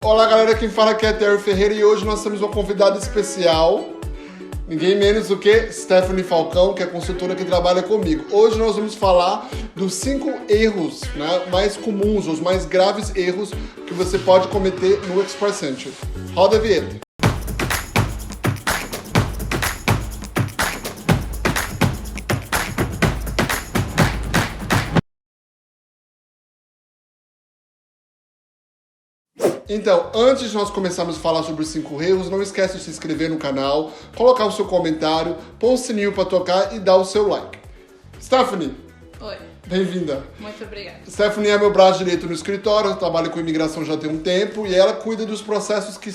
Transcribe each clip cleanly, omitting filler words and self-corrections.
Olá galera, quem fala aqui é Terry Ferreira e hoje nós temos uma convidada especial, ninguém menos do que Stephanie Falcão, que é consultora que trabalha comigo. Hoje nós vamos falar dos 5 erros, mais comuns, os mais graves erros que você pode cometer no Express Entry. Roda a vinheta. Então, antes de nós começarmos a falar sobre os 5 erros, não esquece de se inscrever no canal, colocar o seu comentário, pôr o sininho para tocar e dar o seu like. Stephanie. Oi. Bem-vinda. Muito obrigada. Stephanie é meu braço direito no escritório, eu trabalho com imigração já tem um tempo e ela cuida dos processos que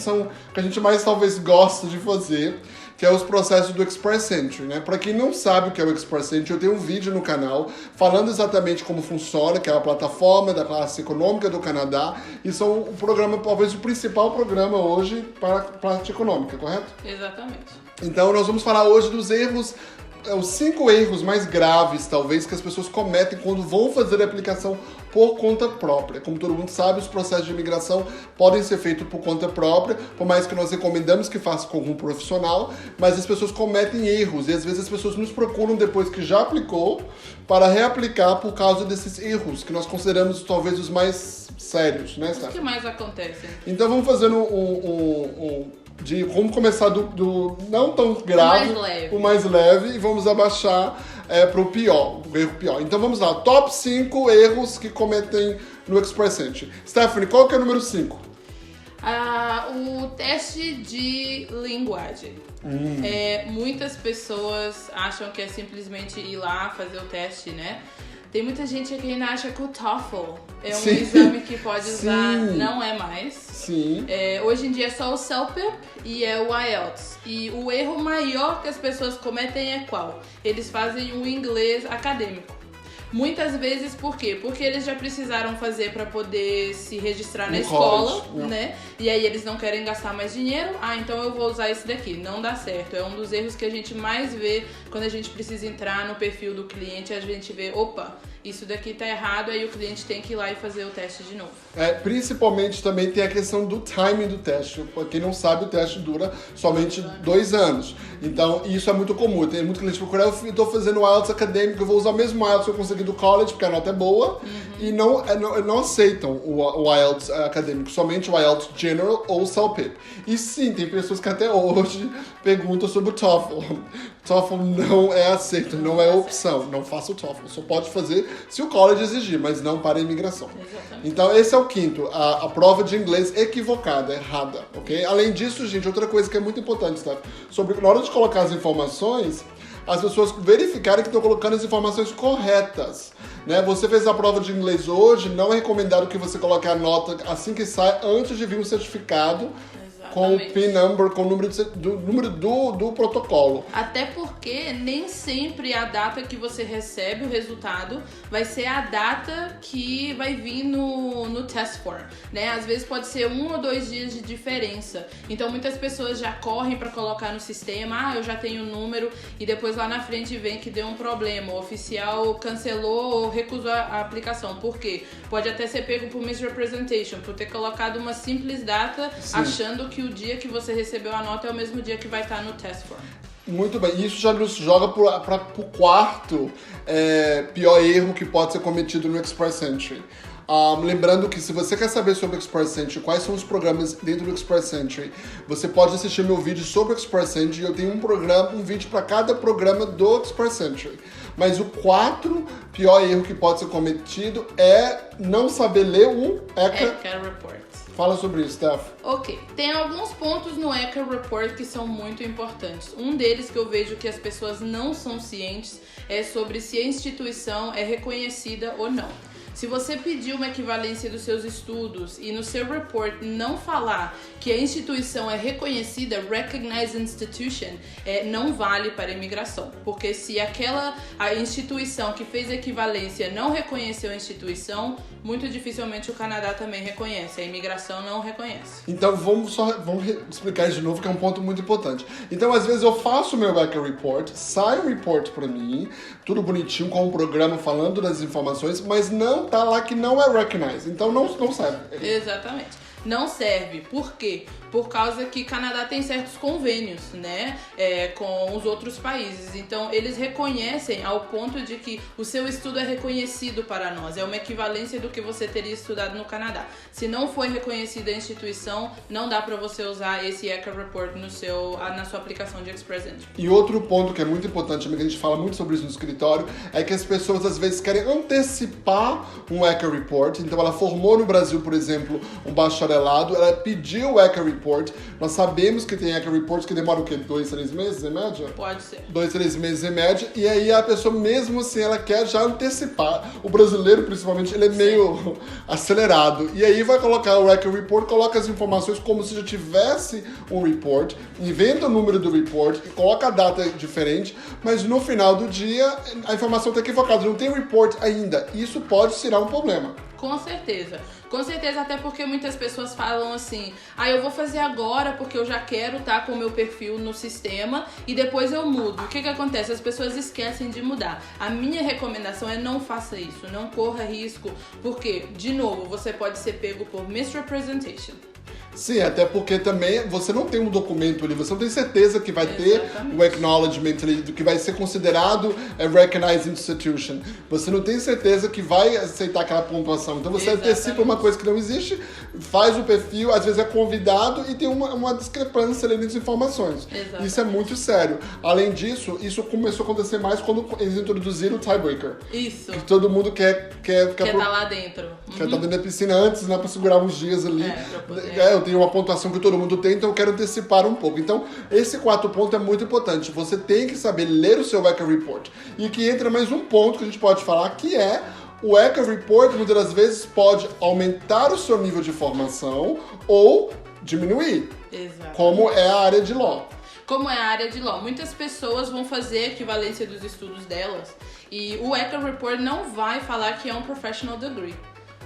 a gente mais talvez gosta de fazer, que é os processos do Express Entry, Para quem não sabe o que é o Express Entry, eu tenho um vídeo no canal falando exatamente como funciona, que é a plataforma da classe econômica do Canadá, e são o programa, talvez o principal programa hoje para a classe econômica, correto? Exatamente. Então nós vamos falar hoje dos erros, os 5 erros mais graves, talvez, que as pessoas cometem quando vão fazer a aplicação por conta própria. Como todo mundo sabe, os processos de imigração podem ser feitos por conta própria, por mais que nós recomendamos que faça com algum profissional, mas as pessoas cometem erros e às vezes as pessoas nos procuram depois que já aplicou para reaplicar por causa desses erros, que nós consideramos talvez os mais sérios, né, Steph? O que mais acontece? Então vamos fazer vamos começar do não tão grave, o mais leve e vamos abaixar para o pior, o erro pior. Então vamos lá, top 5 erros que cometem no Express Entry. Stephanie, qual que é o número 5? O teste de linguagem. Muitas pessoas acham que é simplesmente ir lá fazer o teste, né? Tem muita gente que ainda acha que o TOEFL é um exame que pode usar, não é mais. Sim. Hoje em dia é só o CELPIP e é o IELTS. E o erro maior que as pessoas cometem é qual? Eles fazem o inglês acadêmico. Muitas vezes, por quê? Porque eles já precisaram fazer para poder se registrar na escola, né? E aí eles não querem gastar mais dinheiro. Então eu vou usar esse daqui. Não dá certo. É um dos erros que a gente mais vê quando a gente precisa entrar no perfil do cliente. A gente vê, opa, isso daqui tá errado, aí o cliente tem que ir lá e fazer o teste de novo. Principalmente também tem a questão do timing do teste. Pra quem não sabe, o teste dura somente 2 anos. Então, isso é muito comum. Tem muito cliente que procura, eu tô fazendo o IELTS acadêmico, eu vou usar o mesmo IELTS que eu consegui do college, porque a nota é boa, e não aceitam o IELTS acadêmico, somente o IELTS General ou o CELPIP. E sim, tem pessoas que até hoje perguntam sobre o TOEFL. TOEFL não é aceito, não é opção. Não faça o TOEFL, só pode fazer se o college exigir, mas não para a imigração. Exatamente. Então esse é o 5º, a prova de inglês equivocada, errada, ok? Além disso, gente, outra coisa que é muito importante, Steph, na hora de colocar as informações, as pessoas verificarem que estão colocando as informações corretas, Você fez a prova de inglês hoje, não é recomendado que você coloque a nota assim que sai, antes de vir um certificado, com o PIN number, com o número do protocolo. Até porque nem sempre a data que você recebe o resultado vai ser a data que vai vir no test form, Às vezes pode ser 1 ou 2 dias de diferença. Então muitas pessoas já correm para colocar no sistema, eu já tenho o número, e depois lá na frente vem que deu um problema, o oficial cancelou ou recusou a aplicação. Por quê? Pode até ser pego por misrepresentation, por ter colocado uma simples data, achando que o dia que você recebeu a nota é o mesmo dia que vai estar no test form. Muito bem, isso já nos joga para o 4º pior erro que pode ser cometido no Express Entry. Lembrando que se você quer saber sobre o Express Entry, quais são os programas dentro do Express Entry, você pode assistir meu vídeo sobre o Express Entry. Eu tenho um vídeo para cada programa do Express Entry. Mas o 4º pior erro que pode ser cometido é não saber ler o ECA Report. Fala sobre isso, Steph. Ok, tem alguns pontos no ECA Report que são muito importantes. Um deles que eu vejo que as pessoas não são cientes é sobre se a instituição é reconhecida ou não. Se você pedir uma equivalência dos seus estudos e no seu report não falar que a instituição é reconhecida, recognized institution, não vale para a imigração. Porque se a instituição que fez a equivalência não reconheceu a instituição, muito dificilmente o Canadá também reconhece. A imigração não reconhece. Então vamos explicar isso de novo, que é um ponto muito importante. Então às vezes eu faço o meu ECA Report, sai um report para mim, tudo bonitinho, com um programa falando das informações, mas não tá lá que não é recognized. Então não serve. Exatamente. não serve. Por quê? Por causa que Canadá tem certos convênios, né, com os outros países. Então, eles reconhecem ao ponto de que o seu estudo é reconhecido para nós. É uma equivalência do que você teria estudado no Canadá. Se não foi reconhecida a instituição, não dá para você usar esse ECA Report na sua aplicação de Express Entry. E outro ponto que é muito importante, que a gente fala muito sobre isso no escritório, é que as pessoas às vezes querem antecipar um ECA Report. Então, ela formou no Brasil, por exemplo, um bacharelado, ela pediu o ECA Report. Nós sabemos que tem ECA Reports que demoram o quê? 2, 3 meses em média? Pode ser. 2, 3 meses em média. E aí a pessoa, mesmo assim, ela quer já antecipar. O brasileiro, principalmente, ele é meio acelerado. E aí vai colocar o ECA Report, coloca as informações como se já tivesse um report, inventa o número do report, coloca a data diferente, mas no final do dia a informação está equivocada. Não tem report ainda. Isso pode ser um problema. Com certeza. Com certeza, até porque muitas pessoas falam assim, eu vou fazer agora porque eu já quero estar com o meu perfil no sistema e depois eu mudo. O que acontece? As pessoas esquecem de mudar. A minha recomendação é não faça isso, não corra risco, porque, de novo, você pode ser pego por misrepresentation. Sim, até porque também você não tem um documento ali, você não tem certeza que vai ter o acknowledgement ali, do que vai ser considerado a recognized institution. Você não tem certeza que vai aceitar aquela pontuação. Então você antecipa uma coisa que não existe, faz o perfil, às vezes é convidado e tem uma discrepância ali nas informações. Exatamente. Isso é muito sério. Além disso, isso começou a acontecer mais quando eles introduziram o tiebreaker. Isso. Que todo mundo quer estar lá dentro. Quer estar dentro da piscina antes, né, pra segurar uns dias ali. Eu tenho uma pontuação que todo mundo tem, então eu quero antecipar um pouco. Então, esse quarto ponto é muito importante. Você tem que saber ler o seu ECA Report. E que entra mais um ponto que a gente pode falar, que é o ECA Report, muitas das vezes, pode aumentar o seu nível de formação ou diminuir. Exato. Como é a área de Law. Como é a área de Law. Muitas pessoas vão fazer a equivalência dos estudos delas e o ECA Report não vai falar que é um Professional Degree.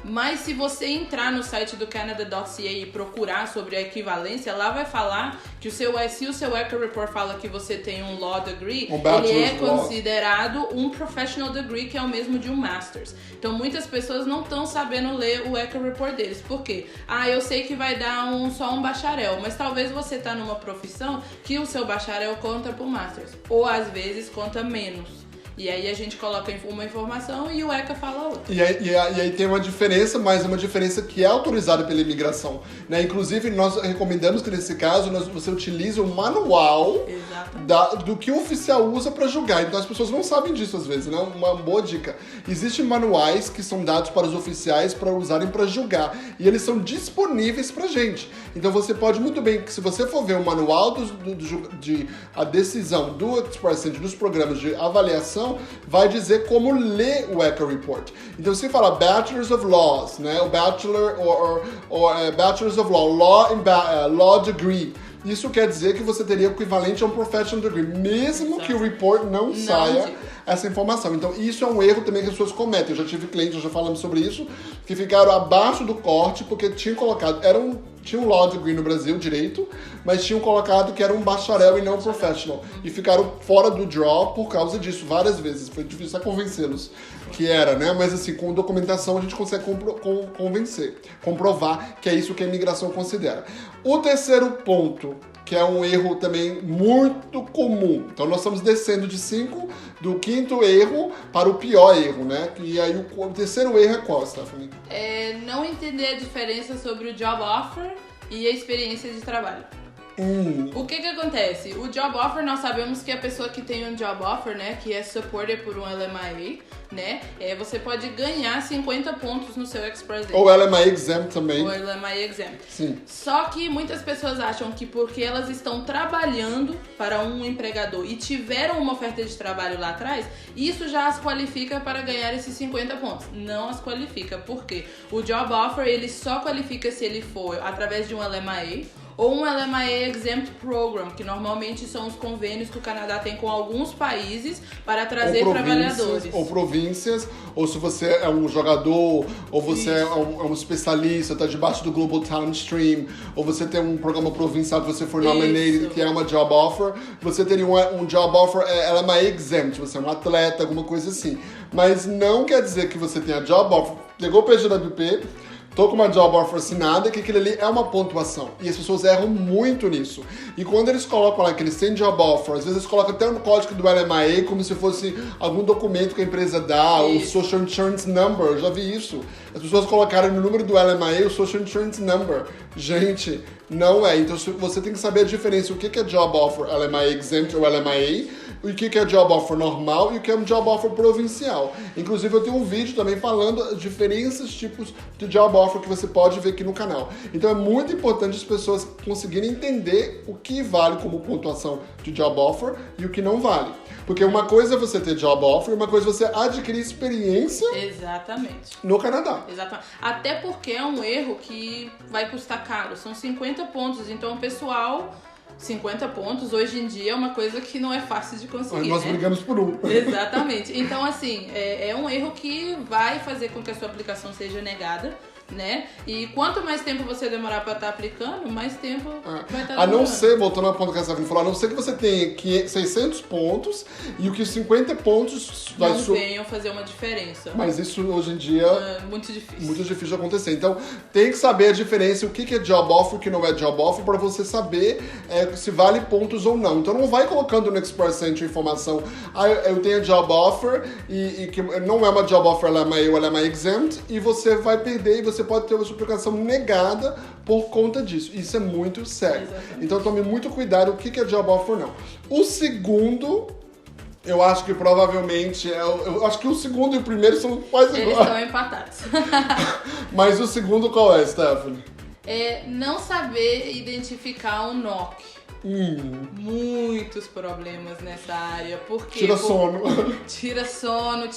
Mas se você entrar no site do Canada.ca e procurar sobre a equivalência, lá vai falar que se o seu ECA Report fala que você tem um Law Degree, ele é considerado um Professional Degree, que é o mesmo de um Masters. Então muitas pessoas não estão sabendo ler o ECA Report deles. Por quê? Eu sei que vai dar só um bacharel, mas talvez você está numa profissão que o seu bacharel conta pro Masters. Ou às vezes conta menos. E aí a gente coloca uma informação e o ECA fala outra. E aí tem uma diferença, mas é uma diferença que é autorizada pela imigração, né? Inclusive, nós recomendamos que nesse caso você utilize o manual do que o oficial usa para julgar. Então as pessoas não sabem disso às vezes, né? Uma boa dica. Existem manuais que são dados para os oficiais para usarem para julgar. E eles são disponíveis pra gente. Então você pode muito bem, se você for ver o manual a decisão do Express Entry, dos programas de avaliação, vai dizer como ler o ECA Report. Então, se fala Bachelors of Laws, né? O Bachelor Bachelors of Law, Law Degree. Isso quer dizer que você teria o equivalente a um Professional Degree, mesmo que o report não saia essa informação. Então, isso é um erro também que as pessoas cometem. Eu já tive clientes, já falamos sobre isso, que ficaram abaixo do corte porque tinham colocado... Tinha um Law Degree no Brasil, direito, mas tinham colocado que era um bacharel e não um professional. E ficaram fora do draw por causa disso, várias vezes. Foi difícil convencê-los que era, né? Mas assim, com documentação a gente consegue comprovar que é isso que a imigração considera. O terceiro ponto, que é um erro também muito comum. Então nós estamos descendo de 5, do quinto erro para o pior erro, né? E aí o terceiro erro é qual, Stephanie? É não entender a diferença sobre o job offer e a experiência de trabalho. O que acontece? O job offer, nós sabemos que a pessoa que tem um job offer, né, que é supported por um LMIA, né, você pode ganhar 50 pontos no seu Express Entry. Ou LMIA Exempt também. Ou LMIA Exempt. Sim. Só que muitas pessoas acham que porque elas estão trabalhando para um empregador e tiveram uma oferta de trabalho lá atrás, isso já as qualifica para ganhar esses 50 pontos. Não as qualifica. Por quê? O job offer, ele só qualifica se ele for através de um LMIA ou um LMIA Exempt Program, que normalmente são os convênios que o Canadá tem com alguns países para trazer trabalhadores. Ou províncias, ou se você é um jogador, ou você é um especialista, está debaixo do Global Talent Stream, ou você tem um programa provincial que você for nominated, que é uma job offer, você teria um job offer LMIA Exempt, você é um atleta, alguma coisa assim. Mas não quer dizer que você tenha job offer, pegou o PGWP, tô com uma job offer assinada, que aquilo ali é uma pontuação. E as pessoas erram muito nisso. E quando eles colocam lá que eles têm job offer, às vezes eles colocam até no código do LMIA como se fosse algum documento que a empresa dá, o Social Insurance Number, eu já vi isso. As pessoas colocaram no número do LMIA o Social Insurance Number. Gente, não é. Então você tem que saber a diferença, o que é job offer LMIA Exempt ou LMIA, o que é job offer normal e o que é um job offer provincial. Inclusive eu tenho um vídeo também falando as diferentes tipos de job offer que você pode ver aqui no canal. Então é muito importante as pessoas conseguirem entender o que vale como pontuação de job offer e o que não vale. Porque uma coisa é você ter job offer e uma coisa é você adquirir experiência no Canadá. Exatamente. Até porque é um erro que vai custar caro. São 50 pontos. Então, pessoal, 50 pontos hoje em dia é uma coisa que não é fácil de conseguir. Nós brigamos por um. Exatamente. Então, assim, é um erro que vai fazer com que a sua aplicação seja negada, né? E quanto mais tempo você demorar pra estar aplicando, mais tempo vai estar demorando. A não ser, voltando ao ponto que a Stephanie falou, a não ser que você tenha 600 pontos e o que 50 pontos vai... Não venham fazer uma diferença. Mas isso hoje em dia... É muito difícil. Muito difícil de acontecer. Então, tem que saber a diferença, o que é job offer e o que não é job offer, para você saber se vale pontos ou não. Então, não vai colocando no Express Entry informação, eu tenho job offer e que não é uma job offer LMA ou LMA Exempt, e você vai perder e você pode ter uma sua aplicação negada por conta disso. Isso é muito sério. Exatamente. Então, tome muito cuidado o que é job offer ou não. O segundo... Eu acho que provavelmente... Eu acho que o segundo e o primeiro são quase iguais. Eles estão empatados. Mas o segundo qual é, Stephanie? É não saber identificar um NOC. Muitos problemas nessa área. Porque Tira sono. Tira sono,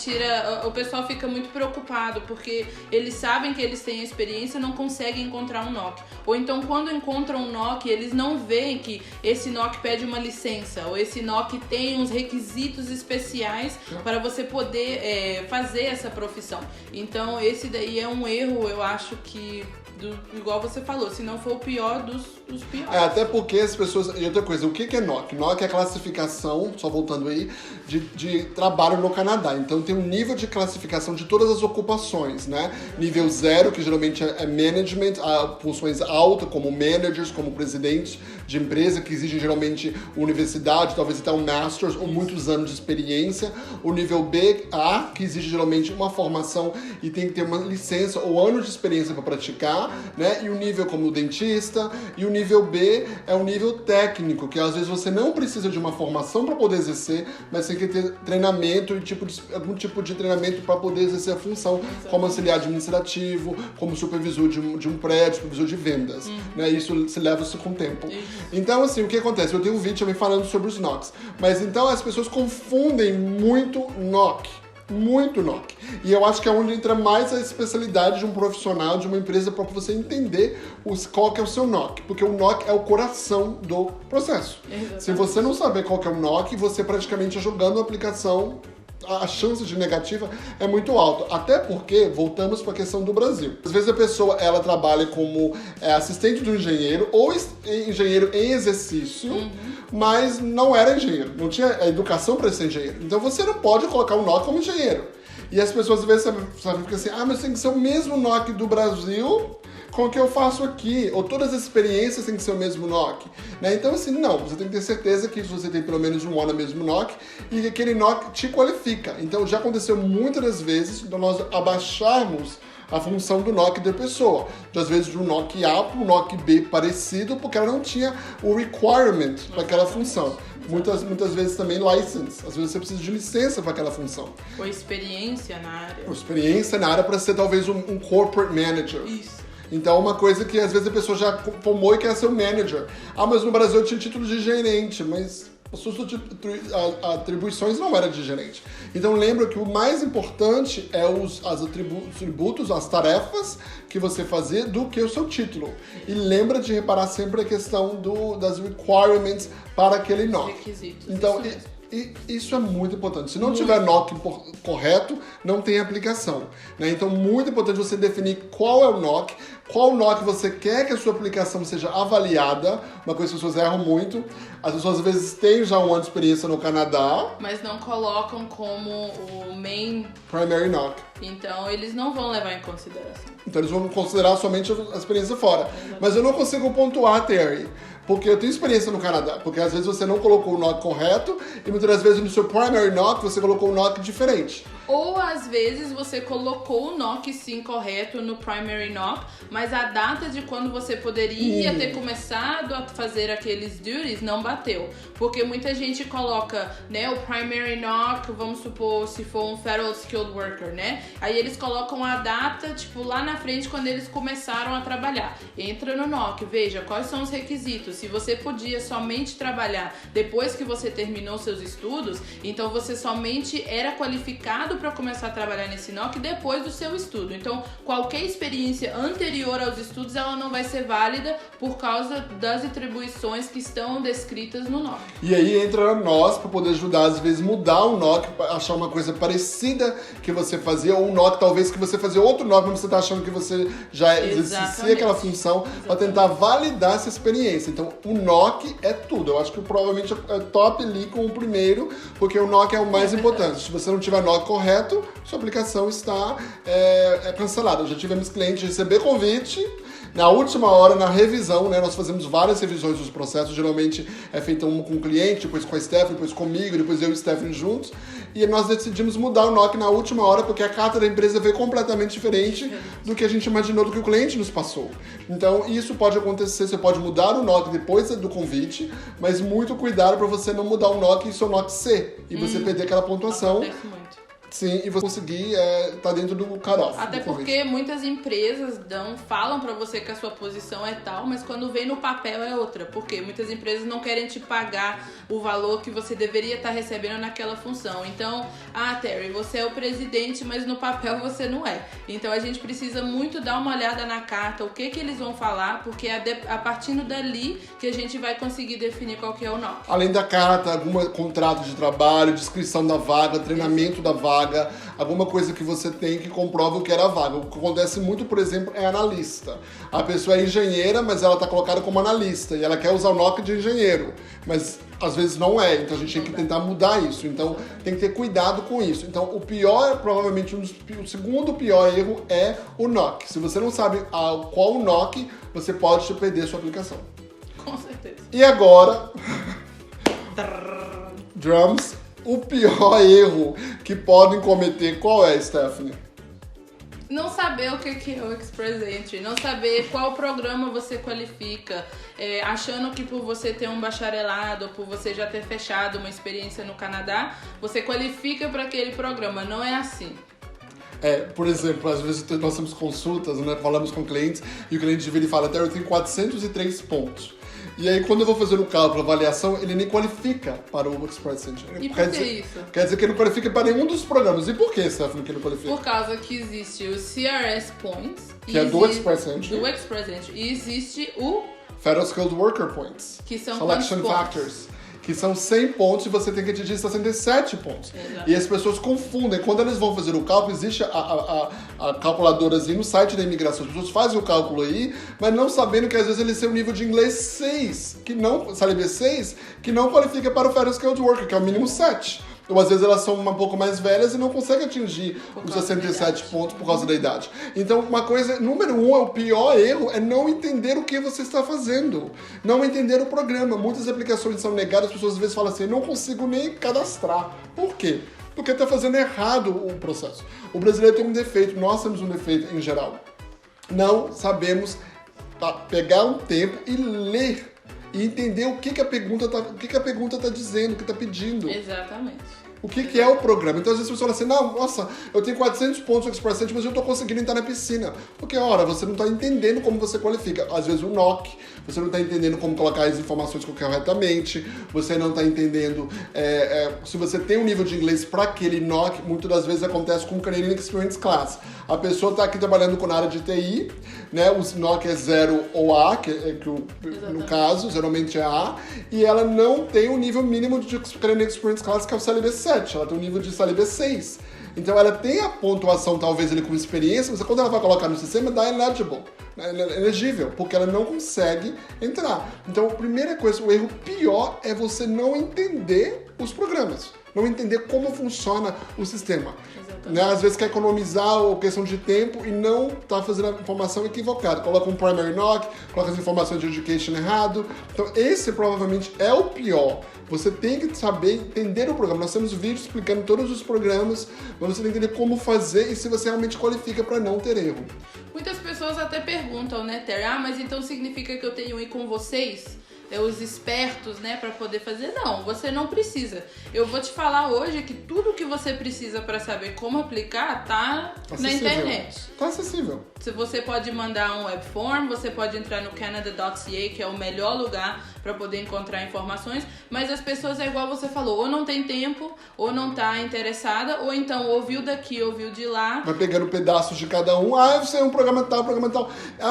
o pessoal fica muito preocupado porque eles sabem que eles têm a experiência e não conseguem encontrar um NOC. Ou então, quando encontram um NOC, eles não veem que esse NOC pede uma licença, ou esse NOC tem uns requisitos especiais para você poder fazer essa profissão. Então, esse daí é um erro, eu acho que... igual você falou, se não for o pior dos piores. Até porque as pessoas... E outra coisa, o que é NOC? NOC é a classificação, só voltando aí, de trabalho no Canadá. Então tem um nível de classificação de todas as ocupações, né? Nível 0, que geralmente é management, funções altas, como managers, como presidente de empresa, que exigem geralmente universidade, talvez até um master's ou muitos anos de experiência. O nível B, A, que exige geralmente uma formação e tem que ter uma licença ou anos de experiência para praticar, né? E o nível como dentista. E o nível B é um nível técnico, que às vezes você não precisa de uma formação para poder exercer, mas tem que ter treinamento e algum tipo de treinamento para poder exercer a função, como auxiliar administrativo, como supervisor de um prédio, supervisor de vendas. Né? Isso se leva-se com o tempo. Então, assim, o que acontece? Eu tenho um vídeo também falando sobre os NOCs. Mas então as pessoas confundem muito NOC. Muito NOC. E eu acho que é onde entra mais a especialidade de um profissional, de uma empresa, para você entender qual que é o seu NOC. Porque o NOC é o coração do processo. Exatamente. Se você não saber qual que é o NOC, você praticamente jogando a aplicação, a chance de negativa é muito alta. Até porque, voltamos para a questão do Brasil. Às vezes a pessoa, ela trabalha como assistente do engenheiro ou engenheiro em exercício, mas não era engenheiro, não tinha a educação para ser engenheiro. Então você não pode colocar o NOC como engenheiro. E as pessoas às vezes ficam assim, mas tem que ser o mesmo NOC do Brasil com o que eu faço aqui, ou todas as experiências têm que ser o mesmo NOC, né? Então assim, não, você tem que ter certeza que você tem pelo menos um ano no mesmo NOC e que aquele NOC te qualifica. Então já aconteceu muitas das vezes de nós abaixarmos a função do NOC da pessoa. Às vezes de um NOC A para um NOC B parecido, porque ela não tinha o requirement para aquela função. Muitas vezes também license. Às vezes você precisa de licença para aquela função. Ou experiência na área. Ou experiência na área para ser talvez um corporate manager. Isso. Então, uma coisa que às vezes a pessoa já formou e quer ser um manager. Mas no Brasil eu tinha título de gerente, mas as suas atribuições não eram de gerente. Então, lembra que o mais importante é os atributos, as tarefas que você fazia do que o seu título. E lembra de reparar sempre a questão das requirements para aquele NOC. Requisitos. Então, isso é muito importante. Se não tiver NOC correto, não tem aplicação. Né? Então, muito importante você definir qual é o NOC, qual NOC você quer que a sua aplicação seja avaliada, uma coisa que as pessoas erram muito. As pessoas às vezes têm já um ano de experiência no Canadá. Mas não colocam como o main Primary NOC. Então, eles não vão levar em consideração. Então, eles vão considerar somente a experiência fora. Mas eu não consigo pontuar, Terry, porque eu tenho experiência no Canadá. Porque às vezes você não colocou o NOC correto e muitas das vezes no seu Primary NOC você colocou um NOC diferente. Ou às vezes você colocou o NOC sim correto no Primary NOC, mas a data de quando você poderia ter começado a fazer aqueles duties não bateu. Porque muita gente coloca, né, o Primary NOC, vamos supor, se for um Federal Skilled Worker, né? Aí eles colocam a data, tipo, lá na frente quando eles começaram a trabalhar. Entra no NOC, veja quais são os requisitos. Se você podia somente trabalhar depois que você terminou seus estudos, então você somente era qualificado para começar a trabalhar nesse NOC depois do seu estudo. Então, qualquer experiência anterior aos estudos, ela não vai ser válida por causa das atribuições que estão descritas no NOC. E aí entra nós para poder ajudar, às vezes, mudar o NOC, achar uma coisa parecida que você fazia, ou um NOC, talvez, que você fazia outro NOC, mas você está achando que você já exercia aquela função, para tentar validar essa experiência. Então, o NOC é tudo. Eu acho que provavelmente é top ali com o primeiro, porque o NOC é o mais importante. Se você não tiver NOC correto, sua aplicação está cancelada. Já tivemos clientes receber convite, na última hora, na revisão, né, nós fazemos várias revisões dos processos, geralmente é feita uma com o cliente, depois com a Stephanie, depois comigo, depois eu e a Stephanie juntos, e nós decidimos mudar o NOC na última hora, porque a carta da empresa veio completamente diferente do que a gente imaginou, do que o cliente nos passou. Então, isso pode acontecer, você pode mudar o NOC depois do convite, mas muito cuidado para você não mudar o NOC e seu NOC C, e você perder aquela pontuação. Acontece muito. Sim, e você conseguir estar dentro do cut-off. Até porque muitas empresas falam pra você que a sua posição é tal, mas quando vem no papel é outra. Porque muitas empresas não querem te pagar o valor que você deveria estar recebendo naquela função. Então, Terry, você é o presidente, mas no papel você não é. Então a gente precisa muito dar uma olhada na carta, o que eles vão falar, porque é a partir dali que a gente vai conseguir definir qual que é o NOC. Além da carta, algum contrato de trabalho, descrição da vaga, treinamento da vaga, alguma coisa que você tem que comprova o que era a vaga. O que acontece muito, por exemplo, é analista. A pessoa é engenheira, mas ela está colocada como analista e ela quer usar o NOC de engenheiro, mas às vezes não é, então a gente tem que tentar mudar isso. Então tem que ter cuidado com isso. Então o pior, provavelmente o segundo pior erro é o NOC. Se você não sabe qual o NOC, você pode perder a sua aplicação. Com certeza. E agora, drums. O pior erro que podem cometer, qual é, Stephanie? Não saber o que é o Express Entry, não saber qual programa você qualifica, achando que por você ter um bacharelado ou por você já ter fechado uma experiência no Canadá, você qualifica para aquele programa. Não é assim. Por exemplo, às vezes nós temos consultas, né, falamos com clientes e o cliente vira e fala, Terry, eu tenho 403 pontos. E aí, quando eu vou fazer o cálculo, a avaliação, ele nem qualifica para o Express Entry. E por que isso? Quer dizer que ele não qualifica para nenhum dos programas. E por que, Stephanie, que ele qualifica? Por causa que existe o CRS Points. Que é do Express Entry. Do Express Entry. E existe o Federal Skilled Worker Points. Que são Selection Factors. Que são 100 pontos e você tem que atingir 67 pontos. Exato. E as pessoas confundem. Quando eles vão fazer o cálculo, existe a calculadorazinha no site da imigração. As pessoas fazem o cálculo aí, mas não sabendo que às vezes eles têm um nível de inglês 6, sabe B6, que não qualifica para o Federal Skilled Worker, que é o mínimo 7. Ou às vezes elas são um pouco mais velhas e não conseguem atingir os 67 pontos por causa da idade. Então, uma coisa, número 1, o pior erro é não entender o que você está fazendo. Não entender o programa. Muitas aplicações são negadas, as pessoas às vezes falam assim, não consigo nem cadastrar. Por quê? Porque está fazendo errado o processo. O brasileiro tem um defeito, nós temos um defeito em geral. Não sabemos pegar um tempo e ler. E entender o que a pergunta está dizendo, o que está pedindo. Exatamente. O que é o programa. Então, às vezes, você fala assim, não, nossa, eu tenho 400 pontos no Express Entry, mas eu estou conseguindo entrar na piscina. Porque, ora, você não está entendendo como você qualifica. Às vezes, o NOC, você não está entendendo como colocar as informações corretamente, você não está entendendo se você tem um nível de inglês para aquele NOC, muitas das vezes acontece com o Canadian Experience Class. A pessoa está aqui trabalhando com a área de TI, né, o NOC é 0 ou A, no caso, geralmente é A, e ela não tem o nível mínimo de Canadian Experience Class, que é o CLB 7. Ela tem um nível de CLB 6. Então ela tem a pontuação, talvez, ele com experiência, mas quando ela vai colocar no sistema, dá eligible. elegível, porque ela não consegue entrar. Então, a primeira coisa, o erro pior é você não entender os programas, não entender como funciona o sistema. Né? Às vezes quer economizar ou questão de tempo e não tá fazendo a informação equivocada. Coloca um primary knock, coloca as informações de education errado. Então, esse provavelmente é o pior. Você tem que saber entender o programa. Nós temos vídeos explicando todos os programas, mas você tem que entender como fazer e se você realmente qualifica para não ter erro. Muitas pessoas até perguntam, né, Terry? Mas então significa que eu tenho que ir com vocês? Os espertos, né, para poder fazer? Não, você não precisa. Eu vou te falar hoje que tudo que você precisa para saber como aplicar tá na internet. Tá acessível. Você pode mandar um web form, você pode entrar no Canada.ca, que é o melhor lugar para poder encontrar informações, mas as pessoas é igual você falou, ou não tem tempo, ou não tá interessada, ou então ouviu daqui, ouviu de lá. Vai pegando pedaços de cada um. Eu sei um programa tal.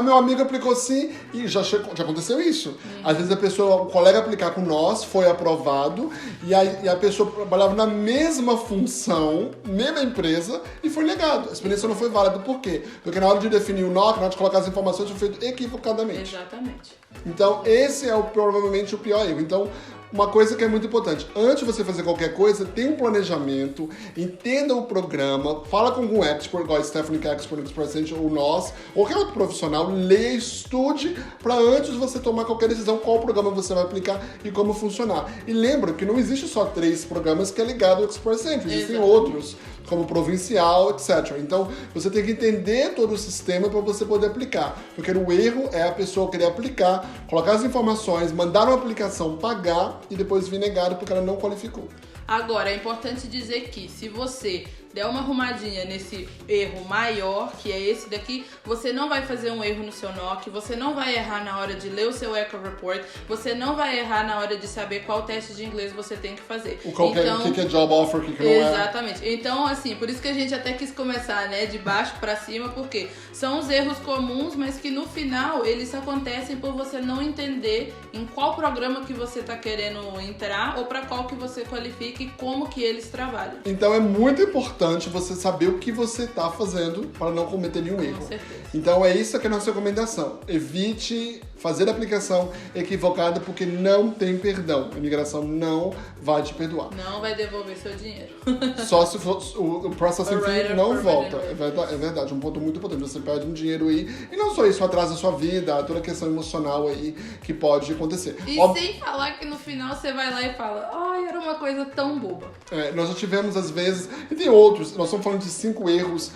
Meu amigo aplicou sim e já aconteceu isso. Às vezes o colega aplicar com nós, foi aprovado, e a pessoa trabalhava na mesma função, mesma empresa, e foi negado. A experiência não foi válida. Por quê? Porque na hora de definir o NOC, na hora de colocar as informações, foi feito equivocadamente. Exatamente. Então, esse é provavelmente o pior erro. Então, uma coisa que é muito importante, antes de você fazer qualquer coisa, tenha um planejamento, entenda o programa, fala com algum expert, igual a Stephanie, que é expert no Express, ou nós, ou qualquer outro profissional, leia, estude, para antes de você tomar qualquer decisão, qual programa você vai aplicar e como funcionar. E lembra que não existe só 3 programas que é ligado ao Express Entry, existem outros, como Provincial, etc. Então, você tem que entender todo o sistema para você poder aplicar, porque o erro é a pessoa querer aplicar, colocar as informações, mandar uma aplicação, pagar, e depois vir negado porque ela não qualificou. Agora, é importante dizer que se você der uma arrumadinha nesse erro maior, que é esse daqui, você não vai fazer um erro no seu NOC, você não vai errar na hora de ler o seu Echo Report, você não vai errar na hora de saber qual teste de inglês você tem que fazer. O que é job offer, o que não é. Exatamente. Então, assim, por isso que a gente até quis começar, né, de baixo pra cima, porque são os erros comuns, mas que no final eles acontecem por você não entender em qual programa que você tá querendo entrar ou pra qual que você qualifica e como que eles trabalham. Então é muito importante você saber o que você está fazendo para não cometer nenhum erro. Com certeza. Então é isso que é a nossa recomendação. Evite fazer a aplicação equivocada porque não tem perdão. A imigração não vai te perdoar. Não vai devolver seu dinheiro. Só se for, o processing fee não volta. É verdade, um ponto muito importante. Você perde um dinheiro aí. E não só isso, atrasa a sua vida, toda a questão emocional aí que pode acontecer. E sem falar que no final você vai lá e fala, ai, era uma coisa tão boba. Nós já tivemos às vezes, e tem outros, nós estamos falando de 5 erros,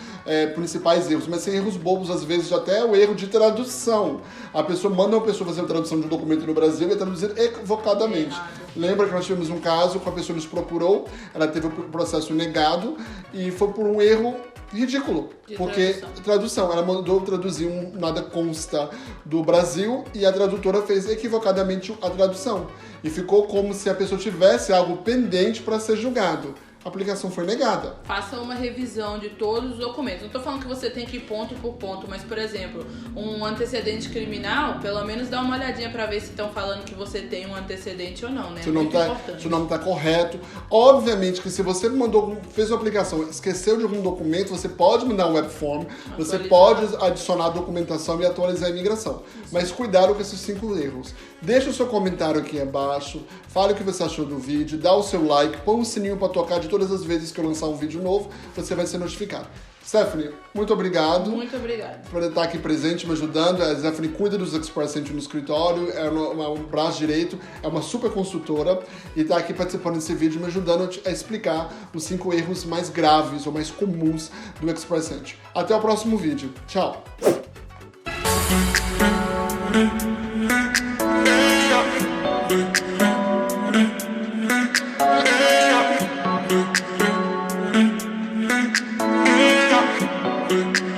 principais erros, mas tem erros bobos às vezes, até o erro de tradução. A pessoa manda uma pessoa fazer a tradução de um documento no Brasil e traduzir equivocadamente. Lembra que nós tivemos um caso que a pessoa nos procurou, ela teve o processo negado e foi por um erro ridículo, porque tradução, ela mandou traduzir nada consta do Brasil e a tradutora fez equivocadamente a tradução e ficou como se a pessoa tivesse algo pendente para ser julgado. A aplicação foi negada. Faça uma revisão de todos os documentos. Não estou falando que você tem que ir ponto por ponto, mas, por exemplo, um antecedente criminal, pelo menos dá uma olhadinha para ver se estão falando que você tem um antecedente ou não, né? Se o nome está correto. Obviamente que se você fez uma aplicação, esqueceu de algum documento, você pode mandar um web form, você pode adicionar a documentação e atualizar a imigração. Mas cuidado com esses 5 erros. Deixa o seu comentário aqui abaixo, fale o que você achou do vídeo, dá o seu like, põe um sininho para tocar de todas as vezes que eu lançar um vídeo novo, você vai ser notificado. Stephanie, muito obrigado. Muito obrigada. Por estar aqui presente, me ajudando. A Stephanie cuida dos Express Entry no escritório, é um braço direito, é uma super consultora e está aqui participando desse vídeo, me ajudando a explicar os 5 erros mais graves ou mais comuns do Express Entry. Até o próximo vídeo. Tchau!